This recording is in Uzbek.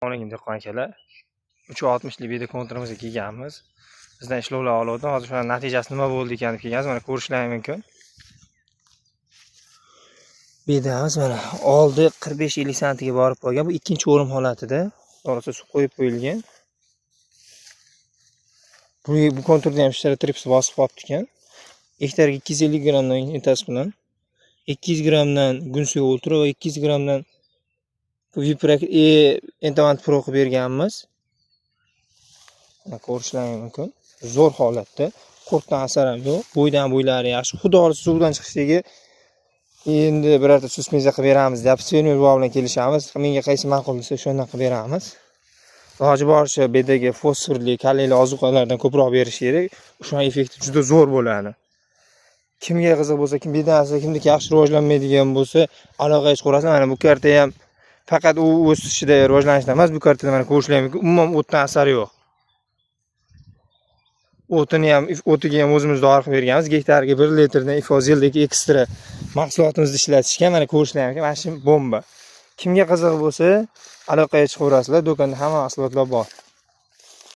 Assalomu dehqon akalar. 360 lik video konturimizga kelganmiz. Bizdan ishlovlar oluvdim. Hozir shuning natijasi nima bo'ldi ekan deb kelganmiz. Mana ko'rishlaringiz mumkin. Bedamiz mana oldi 45-50 santiga borib qolgan. Bu ikkinchi o'rim holatida. To'g'risi suv qo'yib qo'yilgan. Bu konturda ham ishlari trips bosib qolibdi ekan. Hektarga 250 grammdan intas bilan 200 grammdan gunsiga ultra va 200 grammdan Viprak Entavant Pro qilib berganmiz. Mana ko'rishlaringiz mumkin. Zo'r holatda. Qurtdan asar ham yo'q. Bo'ydan bo'ylari yaxshi. Xudo xohlasa suvdan chiqishiga endi birorta susmeza qilib beramiz deb fermer bova bilan kelishamiz. Menga qaysi ma'qul bo'lsa shundan qilib beramiz. Iloji boricha bedaga fosforli, kaliyli ozuqalardan ko'proq berish kerak. O'sha effekti juda zo'r bo'ladi. Kimga qiziq bo'lsa, kim bedasi, kimniki yaxshi rivojlanmaydigan bo'lsa, aloqaga chiqaverasiz. Mana bu karta ham faqat u o'sishida rivojlanishda emas, bu kartada mana ko'rishlaringiz mumkin. Umuman o'tdan asar yo'q. O'tiga ham o'zimiz dori qilib berganmiz. Gektariga 1 litrdan ifozeldagi ekstra mahsulotimizni ishlatishgan. Mana ko'rishlaringiz mumkin. Mana shu bomba. Kimga qiziq bo'lsa, aloqaga chiqaverasizlar. Do'konda hamma mahsulotlar bor.